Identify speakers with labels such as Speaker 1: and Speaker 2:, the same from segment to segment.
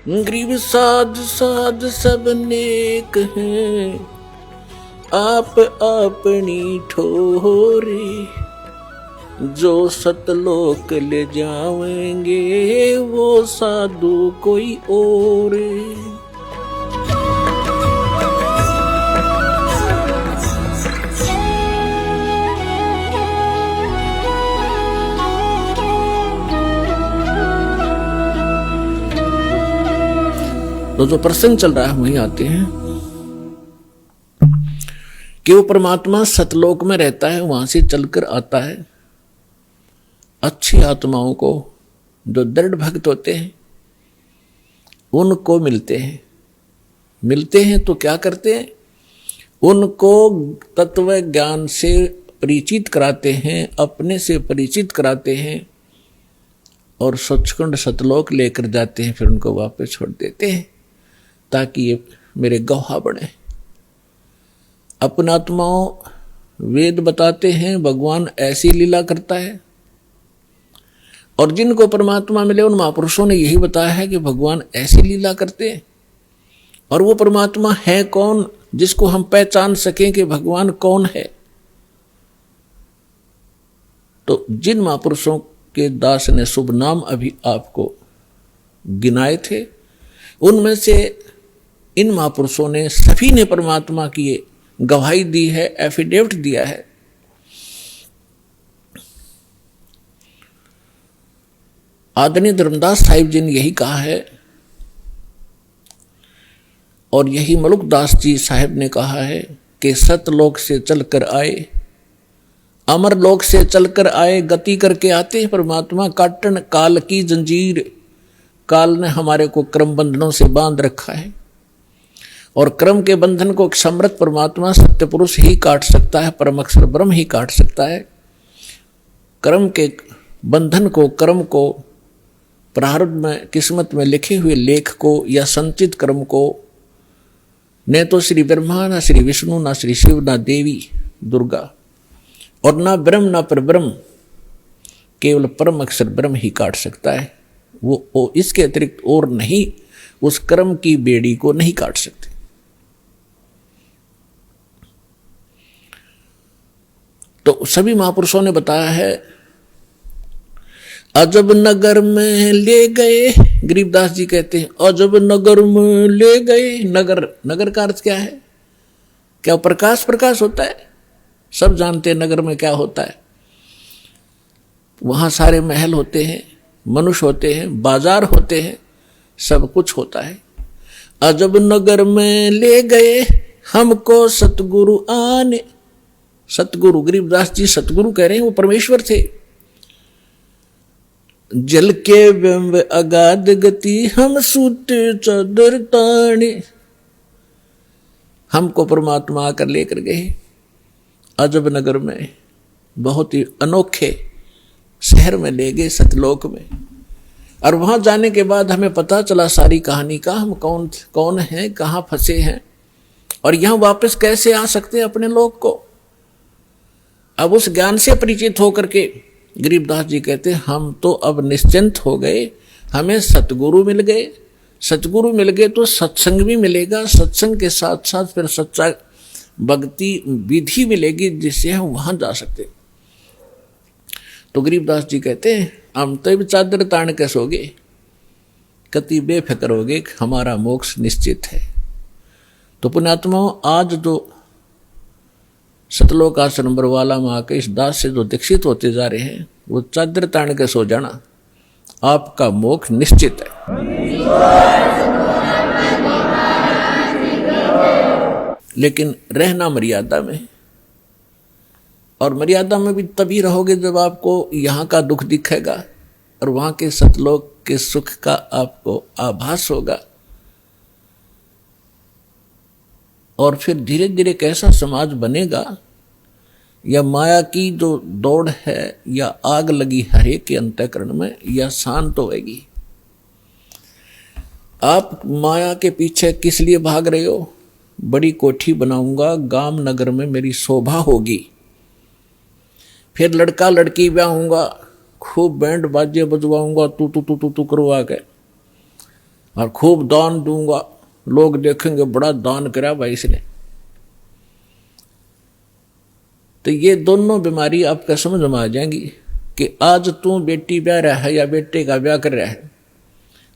Speaker 1: गरीब साध साध सब नेक हैं, आप अपनी ठोरी। जो सतलोक ले जाएंगे वो साधु कोई और। तो जो प्रसंग चल रहा है वहीं आते हैं कि वो परमात्मा सतलोक में रहता है, वहां से चलकर आता है। अच्छी आत्माओं को जो दृढ़ भक्त होते हैं उनको मिलते हैं तो क्या करते हैं, उनको तत्व ज्ञान से परिचित कराते हैं, अपने से परिचित कराते हैं और सचखंड सतलोक लेकर जाते हैं। फिर उनको वापस छोड़ देते हैं ताकि ये मेरे गवाह बने। अपने आत्माओं वेद बताते हैं भगवान ऐसी लीला करता है, और जिनको परमात्मा मिले उन महापुरुषों ने यही बताया है कि भगवान ऐसी लीला करते हैं। और वो परमात्मा है कौन जिसको हम पहचान सकें कि भगवान कौन है। तो जिन महापुरुषों के दास ने शुभ नाम अभी आपको गिनाए थे, उनमें से इन महापुरुषों ने सभी ने परमात्मा की गवाही दी है, एफिडेविट दिया है। आदरणीय धर्मदास साहिब जी ने यही कहा है, और यही मलुकदास जी साहिब ने कहा है कि सतलोक से चलकर आए, अमर लोक से चलकर आए, गति करके आते हैं परमात्मा। काटन काल की जंजीर, काल ने हमारे को क्रम बंधनों से बांध रखा है, और क्रम के बंधन को समर्थ परमात्मा सत्य पुरुष ही काट सकता है, परम अक्षर ब्रह्म ही काट सकता है। क्रम के बंधन को, कर्म को, प्रारब्ध में किस्मत में लिखे हुए लेख को या संचित कर्म को न तो श्री ब्रह्मा, ना श्री विष्णु, ना श्री शिव, ना देवी दुर्गा, और ना ब्रह्म ना परब्रह्म, केवल परम अक्षर ब्रह्म ही काट सकता है। वो इसके अतिरिक्त और नहीं उस कर्म की बेड़ी को नहीं काट सकते। तो सभी महापुरुषों ने बताया है। अजब नगर में ले गए, गरीबदास जी कहते हैं अजब नगर में ले गए। नगर का अर्थ क्या है? क्या प्रकाश होता है? सब जानते हैं नगर में क्या होता है। वहां सारे महल होते हैं, मनुष्य होते हैं, बाजार होते हैं, सब कुछ होता है। अजब नगर में ले गए हमको सतगुरु आने। सतगुरु, गरीबदास जी सतगुरु कह रहे हैं, वो परमेश्वर थे। जल के बिंब अगाध गति हम सूते चादर ताने। हमको परमात्मा आकर लेकर गए अजब नगर में, बहुत ही अनोखे शहर में ले गए, सतलोक में। और वहां जाने के बाद हमें पता चला सारी कहानी का, हम कौन हैं, कहाँ फंसे हैं और यहां वापस कैसे आ सकते हैं अपने लोक को। अब उस ज्ञान से परिचित होकर के गरीबदास जी कहते हैं हम तो अब निश्चिंत हो गए, हमें सतगुरु मिल गए। सतगुरु मिल गए तो सत्संग भी मिलेगा, सत्संग के साथ साथ फिर सच्चा भक्ति विधि मिलेगी जिससे हम वहां जा सकते। तो गरीबदास जी कहते हैं हम तो चादर तान के सोगे, कति बेफिक्र होगे, हमारा मोक्ष निश्चित है। तो पुण्यात्माओं, आज जो सतलोक आश्रम बरवाला में आकर इस दास से जो दीक्षित होते जा रहे हैं, वो चादर तान के सो जाना, आपका मोक्ष निश्चित है। लेकिन रहना मर्यादा में, और मर्यादा में भी तभी रहोगे जब आपको यहाँ का दुख दिखेगा और वहाँ के सतलोक के सुख का आपको आभास होगा। और फिर धीरे धीरे कैसा समाज बनेगा, या माया की जो दौड़ है या आग लगी हर एक के अंतःकरण में, या शांत होएगी। आप माया के पीछे किस लिए भाग रहे हो? बड़ी कोठी बनाऊंगा, गांव नगर में मेरी शोभा होगी, फिर लड़का लड़की ब्याहूंगा, खूब बैंड बाजे बजवाऊंगा, तू करवा के, और खूब दान दूंगा, लोग देखेंगे बड़ा दान करा भाई इसने। तो ये दोनों बीमारी आपका समझ में आ जाएंगी कि आज तू बेटी ब्याह रहा है या बेटे का ब्याह कर रहा है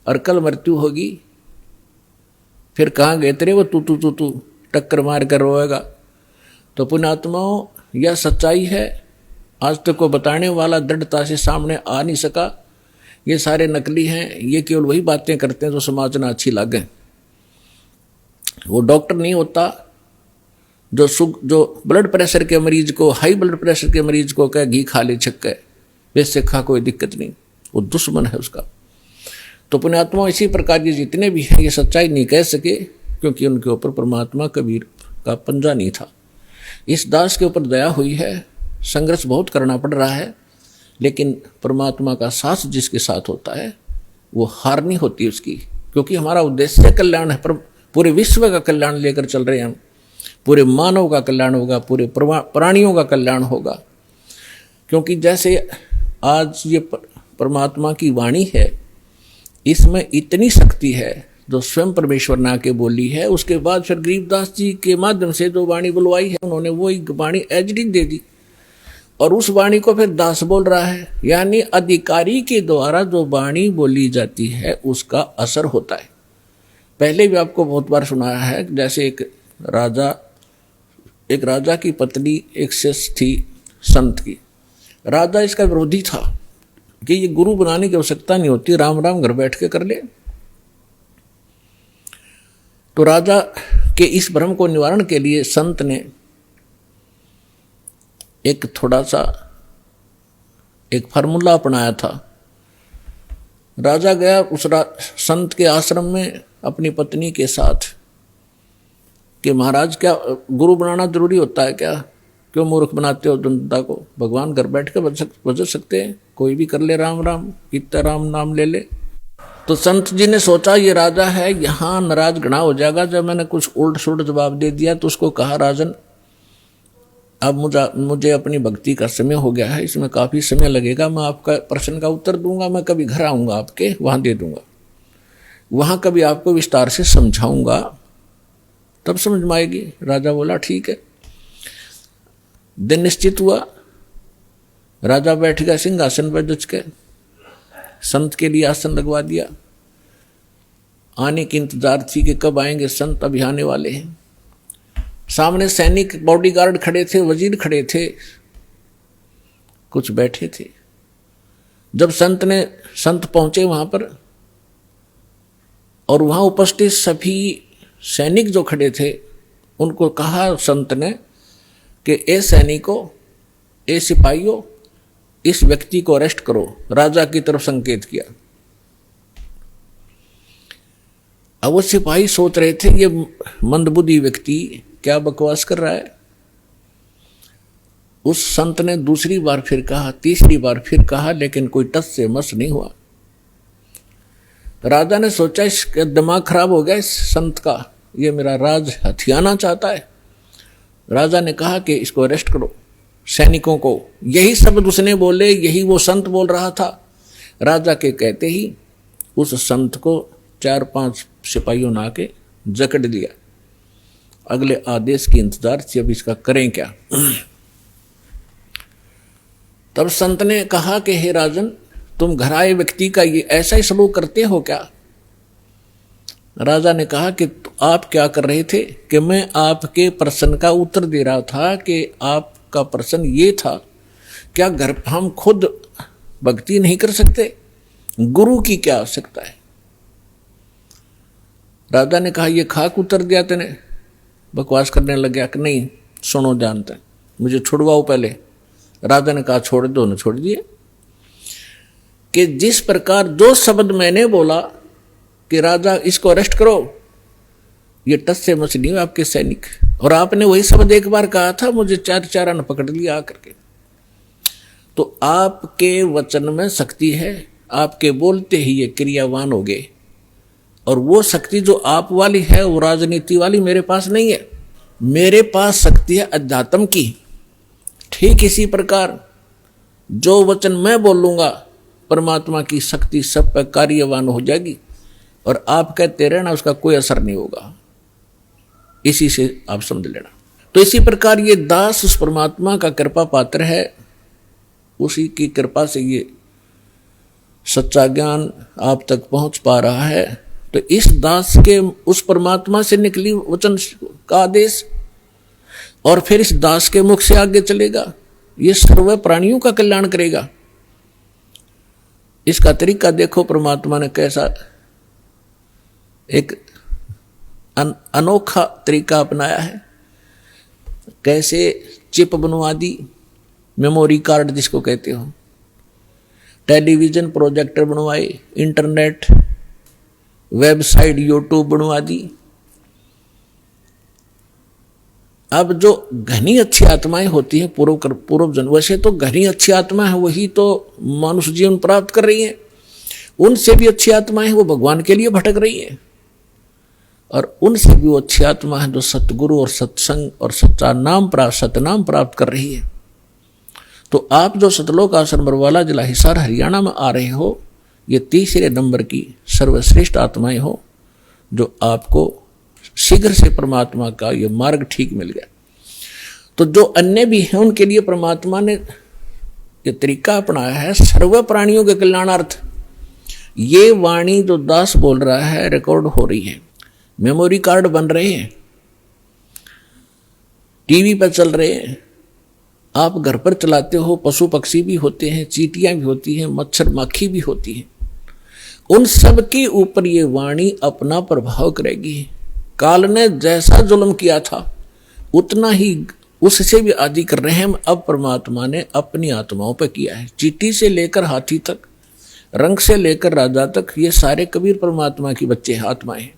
Speaker 1: और कल मृत्यु होगी, फिर कहाँ गए तेरे वो तू टक्कर मार कर रोएगा। तो पुण्यात्माओं, यह सच्चाई है, आज तक को बताने वाला दृढ़ता से सामने आ नहीं सका। ये सारे नकली हैं, ये केवल वही बातें करते हैं जो समाज में अच्छी लगे। वो डॉक्टर नहीं होता जो ब्लड प्रेशर के मरीज को, हाई ब्लड प्रेशर के मरीज को कहे घी खा ले छक्के, वैसे खा कोई दिक्कत नहीं, वो दुश्मन है उसका। तो पुण्यात्मा इसी प्रकार के जितने भी हैं ये सच्चाई नहीं कह सके, क्योंकि उनके ऊपर परमात्मा कबीर का पंजा नहीं था। इस दास के ऊपर दया हुई है, संघर्ष बहुत करना पड़ रहा है, लेकिन परमात्मा का साथ जिसके साथ होता है वो हार नहीं होती उसकी, क्योंकि हमारा उद्देश्य कल्याण है। पर पूरे विश्व का कल्याण लेकर चल रहे हैं हम, पूरे मानव का कल्याण होगा, पूरे प्राणियों का कल्याण होगा। क्योंकि जैसे आज ये परमात्मा की वाणी है, इसमें इतनी शक्ति है जो स्वयं परमेश्वर ने आके बोली है। उसके बाद फिर गरीबदास जी के माध्यम से जो वाणी बुलवाई है, उन्होंने वो वाणी एचडी दे दी और उस वाणी को फिर दास बोल रहा है। यानी अधिकारी के द्वारा जो वाणी बोली जाती है उसका असर होता है। पहले भी आपको बहुत बार सुनाया है, जैसे एक राजा की पत्नी एक शिष्य थी संत की। राजा इसका विरोधी था कि ये गुरु बनाने की आवश्यकता नहीं होती, राम राम घर बैठ के कर ले। तो राजा के इस भ्रम को निवारण के लिए संत ने एक थोड़ा सा एक फार्मूला अपनाया था। राजा गया उस संत के आश्रम में अपनी पत्नी के साथ कि महाराज क्या गुरु बनाना जरूरी होता है क्या? क्यों मूर्ख बनाते हो जनता को? भगवान घर बैठ के बज सकते हैं, कोई भी कर ले राम राम, कितना राम नाम ले ले। तो संत जी ने सोचा ये राजा है, यहाँ नाराज घना हो जाएगा। जब मैंने कुछ उल्ट सुल्ट जवाब दे दिया तो उसको कहा, राजन अब मुझे अपनी भक्ति का समय हो गया है, इसमें काफ़ी समय लगेगा, मैं आपका प्रश्न का उत्तर दूंगा, मैं कभी घर आऊँगा आपके वहाँ दे दूंगा, वहाँ कभी आपको विस्तार से समझाऊंगा, तब समझ में आएगी। राजा बोला ठीक है। दिन निश्चित हुआ, राजा बैठ गया सिंहासन पर जच के, संत के लिए आसन लगवा दिया। आने की इंतजार थी कि कब आएंगे संत, अभी आने वाले हैं। सामने सैनिक बॉडीगार्ड खड़े थे, वजीर खड़े थे, कुछ बैठे थे। जब संत पहुंचे वहां पर और वहां उपस्थित सभी सैनिक जो खड़े थे उनको कहा संत ने कि ए सैनिकों, ए सिपाहियों, इस व्यक्ति को अरेस्ट करो। राजा की तरफ संकेत किया। अब वो सिपाही सोच रहे थे ये मंदबुद्धि व्यक्ति क्या बकवास कर रहा है। उस संत ने दूसरी बार फिर कहा, तीसरी बार फिर कहा, लेकिन कोई टस से मस नहीं हुआ। राजा ने सोचा इसका दिमाग खराब हो गया इस संत का, ये मेरा राज हथियाना चाहता है। राजा ने कहा कि इसको अरेस्ट करो, सैनिकों को। यही शब्द उसने बोले, यही वो संत बोल रहा था। राजा के कहते ही उस संत को 4-5 सिपाहियों ने आके जकड़ दिया। अगले आदेश की इंतजार थी, अब इसका करें क्या। तब संत ने कहा कि हे राजन, तुम घर आए व्यक्ति का ये ऐसा ही सलूक करते हो क्या? राजा ने कहा कि आप क्या कर रहे थे? कि मैं आपके प्रश्न का उत्तर दे रहा था कि आपका प्रश्न ये था, क्या घर हम खुद भक्ति नहीं कर सकते? गुरु की क्या आवश्यकता है? राजा ने कहा ये खाक उत्तर दिया तेने, बकवास करने लग गया कि नहीं सुनो जानते, मुझे छुड़वाओ पहले। राजा ने कहा छोड़ दो, न छोड़ दिए। कि जिस प्रकार जो शब्द मैंने बोला कि राजा इसको अरेस्ट करो, ये टस से मस नहीं हुए आपके सैनिक, और आपने वही शब्द एक बार कहा था, मुझे 4 ने पकड़ लिया आकर के। तो आपके वचन में शक्ति है, आपके बोलते ही ये क्रियावान हो गए, और वो शक्ति जो आप वाली है वो राजनीति वाली मेरे पास नहीं है। मेरे पास शक्ति है अध्यात्म की। ठीक इसी प्रकार जो वचन मैं बोलूंगा, परमात्मा की शक्ति सब पर कार्यवान हो जाएगी और आप कहते रहना, उसका कोई असर नहीं होगा। इसी से आप समझ लेना। तो इसी प्रकार ये दास उस परमात्मा का कृपा पात्र है, उसी की कृपा से ये सच्चा ज्ञान आप तक पहुंच पा रहा है। तो इस दास के उस परमात्मा से निकली वचन का आदेश और फिर इस दास के मुख से आगे चलेगा, ये सर्व प्राणियों का कल्याण करेगा। इसका तरीका देखो, परमात्मा ने कैसा एक अनोखा तरीका अपनाया है। कैसे चिप बनवा दी, मेमोरी कार्ड जिसको कहते हो, टेलीविजन प्रोजेक्टर बनवाए, इंटरनेट, वेबसाइट, यूट्यूब बनवा दी। अब जो घनी अच्छी आत्माएं होती हैं पूर्व जन्म, वैसे तो घनी अच्छी आत्मा है वही तो मनुष्य जीवन प्राप्त कर रही हैं, उनसे भी अच्छी आत्माएं वो भगवान के लिए भटक रही हैं, और उनसे भी वो अच्छी आत्मा है जो सतगुरु और सत्संग और सतनाम प्राप्त कर रही है। तो आप जो सतलोक आश्रम बरवाला जिला हिसार हरियाणा में आ रहे हो, ये तीसरे नंबर की सर्वश्रेष्ठ आत्माएं हो, जो आपको शीघ्र से परमात्मा का ये मार्ग ठीक मिल गया। तो जो अन्य भी हैं उनके लिए परमात्मा ने ये तरीका अपनाया है सर्व प्राणियों के कल्याणार्थ। ये वाणी जो दास बोल रहा है रिकॉर्ड हो रही है, मेमोरी कार्ड बन रहे हैं, टीवी पर चल रहे हैं, आप घर पर चलाते हो, पशु पक्षी भी होते हैं, चींटियां भी होती हैं, मच्छर माखी भी होती हैं, उन सब के ऊपर ये वाणी अपना प्रभाव करेगी। काल ने जैसा जुल्म किया था उतना ही उससे भी आदि कर रहे हैं अब परमात्मा ने अपनी आत्माओं पर किया है। चींटी से लेकर हाथी तक, रंग से लेकर राजा तक, ये सारे कबीर परमात्मा की बच्चे आत्माएं हैं।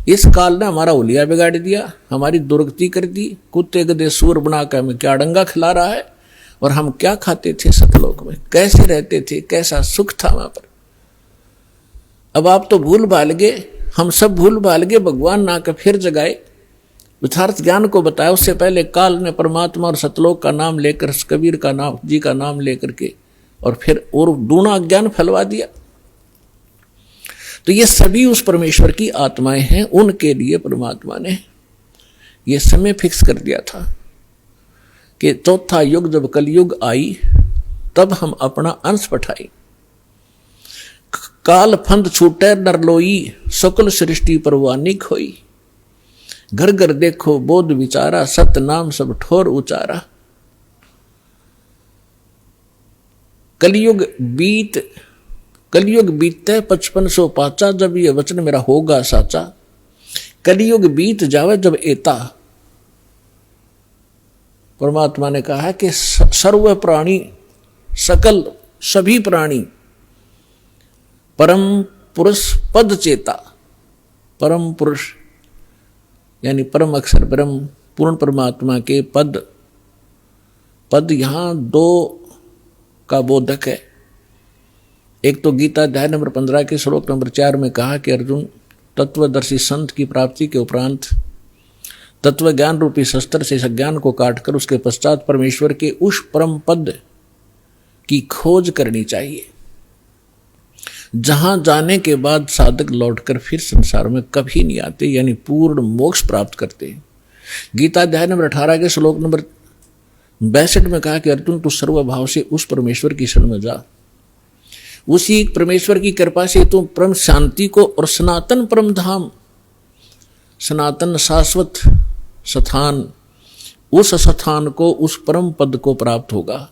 Speaker 1: इस काल ने हमारा उलिया बिगाड़ दिया, हमारी दुर्गति कर दी, कुत्ते गधे सूर बनाकर हमें क्या डंगा खिला रहा है, और हम क्या खाते थे सतलोक में, कैसे रहते थे, कैसा सुख था वहां पर। अब आप तो भूल भाल गए, हम सब भूल भाल गए, भगवान ना कर फिर जगाए, यथार्थ ज्ञान को बताया। उससे पहले काल ने परमात्मा और सतलोक का नाम लेकर, कबीर का नाम जी का नाम लेकर के, और फिर और दूना अज्ञान फैलवा दिया। तो ये सभी उस परमेश्वर की आत्माएं हैं, उनके लिए परमात्मा ने ये समय फिक्स कर दिया था कि चौथा युग जब कलयुग आई तब हम अपना अंश पठाई। काल फंद छूटे नरलोई, सकल सृष्टि परवानी खोई, घर घर देखो बोध विचारा, सत नाम सब ठोर उचारा। कलयुग बीते 5500 पाचा, जब ये वचन मेरा होगा साचा। कलयुग बीत जावे जब एता, परमात्मा ने कहा है कि सर्व प्राणी, सकल सभी प्राणी परम पुरुष पद चेता, परम पुरुष यानी परम अक्षर ब्रह्म पूर्ण परमात्मा के पद यहां दो का बोधक है। एक तो गीता अध्याय नंबर 15 के श्लोक नंबर 4 में कहा कि अर्जुन, तत्वदर्शी संत की प्राप्ति के उपरांत तत्व ज्ञान रूपी शस्त्र से ज्ञान को काटकर उसके पश्चात परमेश्वर के उस परम पद की खोज करनी चाहिए, जहां जाने के बाद साधक लौटकर फिर संसार में कभी नहीं आते, यानी पूर्ण मोक्ष प्राप्त करते हैं। गीता अध्याय नंबर 18 के श्लोक नंबर 62 में कहा कि अर्जुन, तू सर्वभाव से उस परमेश्वर की शरण में जा, उसी परमेश्वर की कृपा से तुम परम शांति को और सनातन परम धाम, सनातन शाश्वत स्थान, उस स्थान को, उस परम पद को प्राप्त होगा।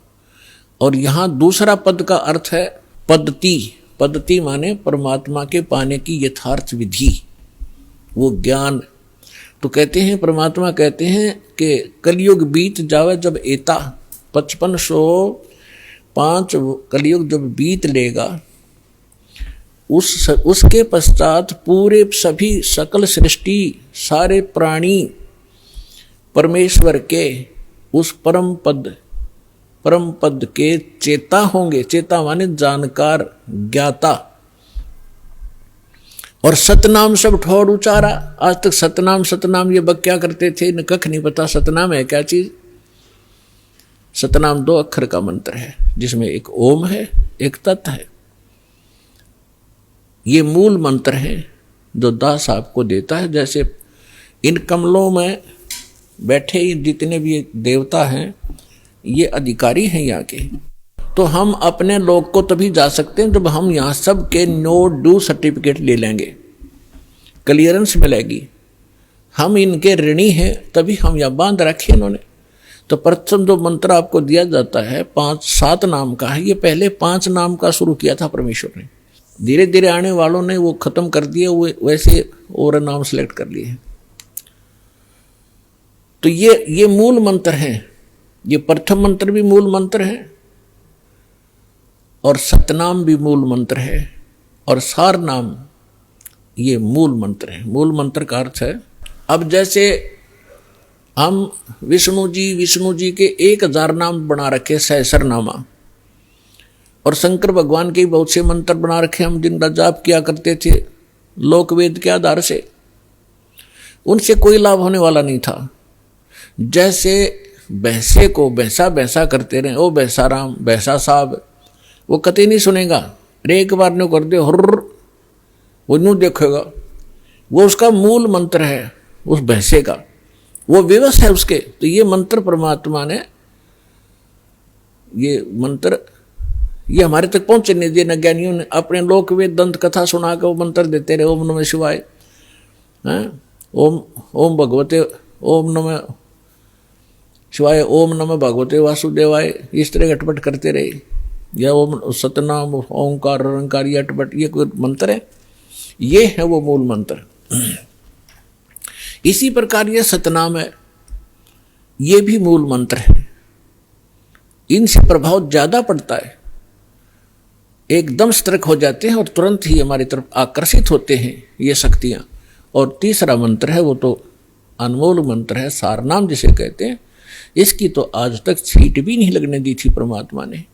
Speaker 1: और यहां दूसरा पद का अर्थ है पद्धति माने परमात्मा के पाने की यथार्थ विधि, वो ज्ञान। तो कहते हैं, परमात्मा कहते हैं कि कलयुग बीत जावे जब एता, 5505 कलयुग जब बीत लेगा, उसके पश्चात पूरे सभी सकल सृष्टि, सारे प्राणी परमेश्वर के उस परम पद के चेता होंगे। चेता माने जानकार, ज्ञाता। और सतनाम सब ठोर उचारा। आज तक सतनाम ये बक क्या करते थे, न कख नहीं पता सतनाम है क्या चीज। सतनाम 2 अक्षर का मंत्र है, जिसमें एक ओम है, एक तत् है। ये मूल मंत्र है। जो दास आपको देता है। जैसे इन कमलों में बैठे जितने भी देवता हैं ये अधिकारी हैं यहाँ के। तो हम अपने लोग को तभी जा सकते हैं जब हम यहाँ सब के नो ड्यू सर्टिफिकेट ले लेंगे, क्लियरेंस मिलेगी। हम इनके ऋणी हैं तभी हम यहाँ बांध रखे इन्होंने। तो प्रथम जो मंत्र आपको दिया जाता है 5-7 नाम का है, ये पहले 5 नाम का शुरू किया था परमेश्वर ने। धीरे धीरे आने वालों ने वो खत्म कर दिए, वो वैसे और नाम सेलेक्ट कर लिए। तो ये मूल मंत्र है। ये प्रथम मंत्र भी मूल मंत्र है और सतनाम भी मूल मंत्र है और सार नाम ये मूल मंत्र है। मूल मंत्र का अर्थ है, अब जैसे हम विष्णु जी के 1000 नाम बना रखे सहस्रनामा, और शंकर भगवान के बहुत से मंत्र बना रखे हम जिनका जाप किया करते थे लोकवेद के आधार से, उनसे कोई लाभ होने वाला नहीं था। जैसे भैंसे को भैंसा करते रहे, ओ भैंसा राम भैंसा साहब, वो कतई नहीं सुनेगा। एक बार न्यू कर दे हुर्र, वो न्यू देखेगा। वो उसका मूल मंत्र है उस भैंसे का, वो विवश है उसके। तो ये मंत्र परमात्मा ने, ये मंत्र ये हमारे तक पहुंचे नहीं दिए। न ज्ञानियों ने अपने लोक वेद दंत कथा सुना कर वो मंत्र देते रहे, ओम नमः शिवाय, ओम भगवते, ओम नमः शिवाय, ओम नमः भगवते वासुदेवाय, इस तरह अटपट करते रहे। या ओम सतनाम ओंकार रंकार ये अटपट, ये कोई मंत्र है? ये है वो मूल मंत्र। इसी प्रकार ये सतनाम है, ये भी मूल मंत्र है। इनसे प्रभाव ज्यादा पड़ता है, एकदम सतर्क हो जाते हैं और तुरंत ही हमारी तरफ आकर्षित होते हैं ये शक्तियां। और तीसरा मंत्र है वो तो अनमोल मंत्र है, सारनाम जिसे कहते हैं। इसकी तो आज तक छींट भी नहीं लगने दी थी परमात्मा ने।